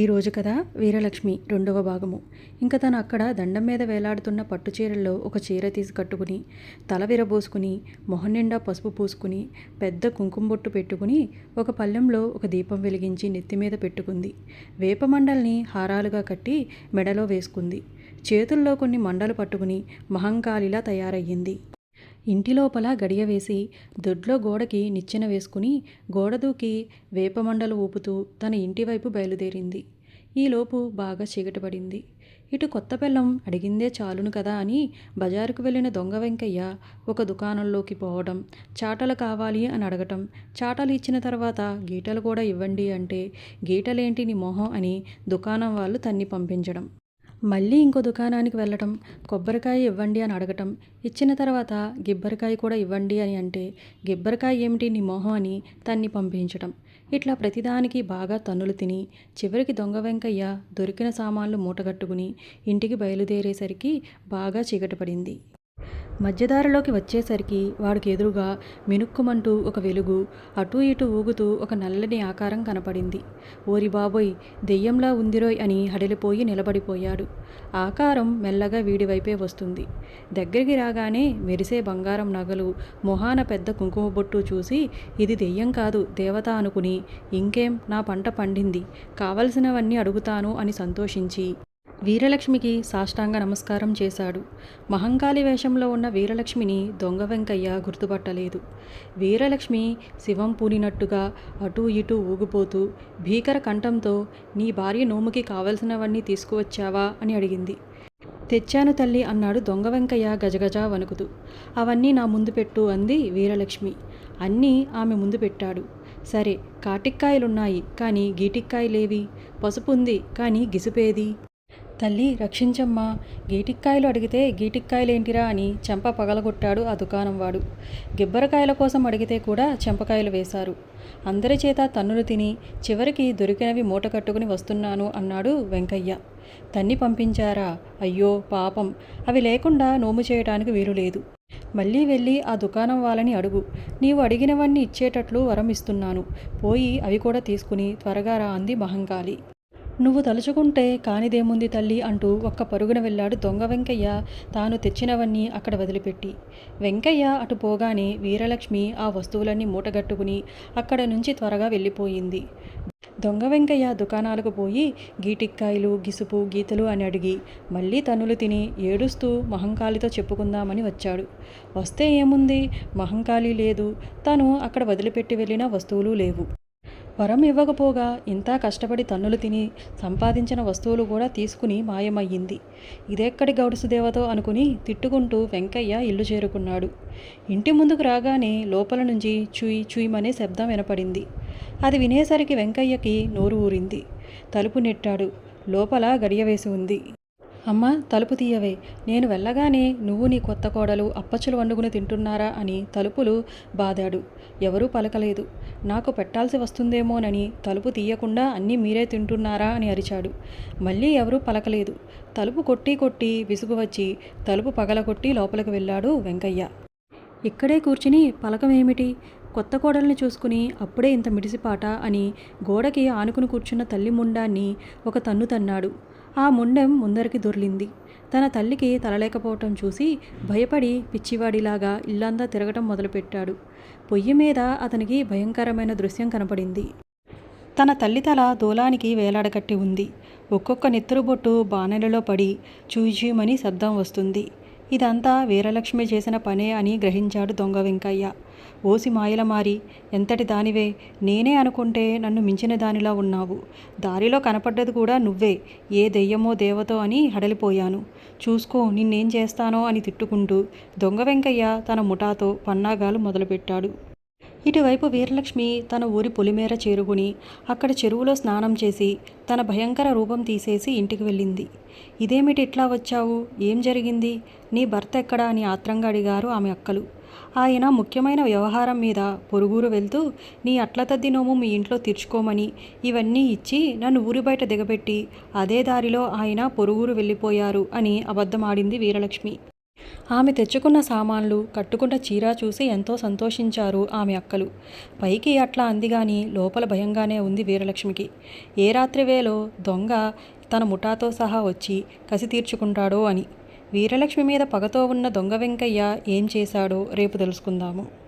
ఈరోజు కథ వీరలక్ష్మి రెండవ భాగము. ఇంకా తను అక్కడ దండం మీద వేలాడుతున్న పట్టు చీరల్లో ఒక చీర తీసి కట్టుకుని, తల విరబోసుకుని, మొహం నిండా పసుపు పూసుకుని, పెద్ద కుంకుమ బొట్టు పెట్టుకుని, ఒక పళ్ళెంలో ఒక దీపం వెలిగించి నెత్తి మీద పెట్టుకుంది. వేప మండల్ని హారాలుగా కట్టి మెడలో వేసుకుంది. చేతుల్లో కొన్ని మండలు పట్టుకుని మహంకాళిలా తయారయ్యింది. ఇంటి లోపల గడియ వేసి దొడ్లో గోడకి నిచ్చెన వేసుకుని గోడ దూకి వేపమండలు ఊపుతూ తన ఇంటి వైపు బయలుదేరింది. ఈలోపు బాగా చీకటిపడింది. ఇటు కొత్త పెళ్ళం అడిగిందే చాలును కదా అని బజారుకు వెళ్ళిన దొంగ వెంకయ్య ఒక దుకాణంలోకి పోవడం, చాటలు కావాలి అని అడగటం, చాటలు ఇచ్చిన తర్వాత గీటలు కూడా ఇవ్వండి అంటే గీటలేంటి నీ మొహం అని దుకాణం వాళ్ళు తన్ని పంపించడం, మళ్ళీ ఇంకో దుకాణానికి వెళ్ళటం, కొబ్బరికాయ ఇవ్వండి అని అడగటం, ఇచ్చిన తర్వాత గిబ్బరికాయ కూడా ఇవ్వండి అని అంటే గిబ్బరికాయ ఏమిటి నీ మొహం అని తన్ని పంపించటం. ఇట్లా ప్రతిదానికి బాగా తన్నులు తిని చివరికి దొంగ వెంకయ్య దొరికిన సామాన్లు మూటగట్టుకుని ఇంటికి బయలుదేరేసరికి బాగా చీకటి పడింది. మధ్యదారిలోకి వచ్చేసరికి వాడికి ఎదురుగా మినుక్కుమంటూ ఒక వెలుగు అటూ ఇటూ ఊగుతూ ఒక నల్లని ఆకారం కనపడింది. ఓరి బాబోయ్, దెయ్యంలా ఉందిరోయ్ అని హడలిపోయి నిలబడిపోయాడు. ఆకారం మెల్లగా వీడి వైపే వస్తుంది. దగ్గరికి రాగానే మెరిసే బంగారం నగలు, మొహాన పెద్ద కుంకుమ బొట్టు చూసి ఇది దెయ్యం కాదు దేవత అనుకుని, ఇంకేం నా పంట పండింది, కావలసినవన్నీ అడుగుతాను అని సంతోషించి వీరలక్ష్మికి సాష్టాంగ నమస్కారం చేశాడు. మహంకాళి వేషంలో ఉన్న వీరలక్ష్మిని దొంగ వెంకయ్య గుర్తుపట్టలేదు. వీరలక్ష్మి శివం పూనినట్టుగా అటూ ఇటూ ఊగిపోతూ భీకర కంఠంతో నీ భార్య నోముకి కావలసినవన్నీ తీసుకువచ్చావా అని అడిగింది. తెచ్చాను తల్లి అన్నాడు దొంగ వెంకయ్య గజగజా వణుకుతూ. అవన్నీ నా ముందు పెట్టు అంది వీరలక్ష్మి. అన్నీ ఆమె ముందు పెట్టాడు. సరే, కాటిక్కాయలున్నాయి కానీ గీటిక్కాయలేవి, పసుపుంది కానీ గిసుపేది, తల్లి రక్షించమ్మా, గీటిక్కాయలు అడిగితే గీటిక్కాయలేంటిరా అని చెంప పగలగొట్టాడు ఆ దుకాణం వాడు. గిబ్బరకాయల కోసం అడిగితే కూడా చెంపకాయలు వేశారు. అందరి చేత తన్నులు తిని చివరికి దొరికినవి మూట కట్టుకుని వస్తున్నాను అన్నాడు వెంకయ్య. తన్ని పంపించారా? అయ్యో పాపం, అవి లేకుండా నోము చేయటానికి వీలు లేదు. మళ్ళీ వెళ్ళి ఆ దుకాణం వాళ్ళని అడుగు, నీవు అడిగినవన్నీ ఇచ్చేటట్లు వరం ఇస్తున్నాను, పోయి అవి కూడా తీసుకుని త్వరగా రా అంది మహంకాళి. నువ్వు తలుచుకుంటే కానిదేముంది తల్లి అంటూ ఒక్క పరుగున వెళ్ళాడు దొంగ వెంకయ్య తాను తెచ్చినవన్నీ అక్కడ వదిలిపెట్టి. వెంకయ్య అటు పోగానే వీరలక్ష్మి ఆ వస్తువులన్నీ మూటగట్టుకుని అక్కడ నుంచి త్వరగా వెళ్ళిపోయింది. దొంగ వెంకయ్య దుకాణాలకు పోయి గీటిక్కాయలు, గిసుపు, గీతలు అని అడిగి మళ్ళీ తన్నులు తిని ఏడుస్తూ మహంకాళితో చెప్పుకుందామని వచ్చాడు. వస్తే ఏముంది, మహంకాళి లేదు, తను అక్కడ వదిలిపెట్టి వెళ్ళిన వస్తువులు లేవు. వరం ఇవ్వకపోగా ఇంత కష్టపడి తన్నులు తిని సంపాదించిన వస్తువులు కూడా తీసుకుని మాయమయ్యింది. ఇదెక్కడి గౌడుసు దేవతో అనుకుని తిట్టుకుంటూ వెంకయ్య ఇల్లు చేరుకున్నాడు. ఇంటి ముందుకు రాగానే లోపల నుంచి చుయ్ చుయ్మనే శబ్దం వినపడింది. అది వినేసరికి వెంకయ్యకి నోరు ఊరింది. తలుపు నెట్టాడు. లోపల గడియ వేసి ఉంది. అమ్మ తలుపు తీయవే, నేను వెళ్ళగానే నువ్వు నీ కొత్త కోడలు అప్పచ్చులు వండుకుని తింటున్నారా అని తలుపులు బాదాడు. ఎవరూ పలకలేదు. నాకు పెట్టాల్సి వస్తుందేమోనని తలుపు తీయకుండా అన్నీ మీరే తింటున్నారా అని అరిచాడు. మళ్ళీ ఎవరూ పలకలేదు. తలుపు కొట్టి కొట్టి విసుగు వచ్చి తలుపు పగలగొట్టి లోపలికి వెళ్ళాడు వెంకయ్య. ఇక్కడే కూర్చుని పలకమేమిటి, కొత్త కోడల్ని చూసుకుని అప్పుడే ఇంత మిడిసిపాట అని గోడకి ఆనుకుని కూర్చున్న తల్లి ముండాన్ని ఒక తన్ను తన్నాడు. ఆ ముండెం ముందరికి దొర్లింది. తన తల్లికి తలలేకపోవటం చూసి భయపడి పిచ్చివాడిలాగా ఇల్లంతా తిరగటం మొదలుపెట్టాడు. పొయ్యి మీద అతనికి భయంకరమైన దృశ్యం కనపడింది. తన తల్లి తల దూలానికి వేలాడకట్టి ఉంది. ఒక్కొక్క నెత్తురుబొట్టు బాణెలలో పడి చూయిచూయమని శబ్దం వస్తుంది. ఇదంతా వీరలక్ష్మి చేసిన పనే అని గ్రహించాడు దొంగ వెంకయ్య. ఓసి మాయలమారి, ఎంతటి దానివే, నేనే అనుకుంటే నన్ను మించిన దానిలా ఉన్నావు. దారిలో కనపడ్డది కూడా నువ్వే, ఏ దెయ్యమో దేవతో అని హడలిపోయాను. చూసుకో నిన్నేం చేస్తానో అని తిట్టుకుంటూ దొంగ వెంకయ్య తన ముఠాతో పన్నాగాలు మొదలుపెట్టాడు. ఇటువైపు వీరలక్ష్మి తన ఊరి పొలిమేర చేరుకుని అక్కడ చెరువులో స్నానం చేసి తన భయంకర రూపం తీసేసి ఇంటికి వెళ్ళింది. ఇదేమిటి ఇట్లా వచ్చావు, ఏం జరిగింది, నీ భర్త ఎక్కడా అని ఆత్రంగా అడిగారు ఆమె అక్కలు. ఆయన ముఖ్యమైన వ్యవహారం మీద పొరుగురు వెళ్తూ నీ అట్లతద్ది నోము మీ ఇంట్లో తీర్చుకోమని ఇవన్నీ ఇచ్చి నన్ను ఊరి బయట దిగబెట్టి అదే దారిలో ఆయన పొరుగురు వెళ్ళిపోయారు అని అబద్ధమాడింది వీరలక్ష్మి. ఆమె తెచ్చుకున్న సామాన్లు, కట్టుకున్న చీర చూసి ఎంతో సంతోషించారు ఆమె అక్కలు. పైకి అట్లా అందిగాని లోపల భయంగానే ఉంది వీరలక్ష్మికి. ఏ రాత్రివేళో దొంగ తన ముఠాతో సహా వచ్చి కసి తీర్చుకుంటాడో అని. వీరలక్ష్మి మీద పగతో ఉన్న దొంగ వెంకయ్య ఏం చేశాడో రేపు తెలుసుకుందాము.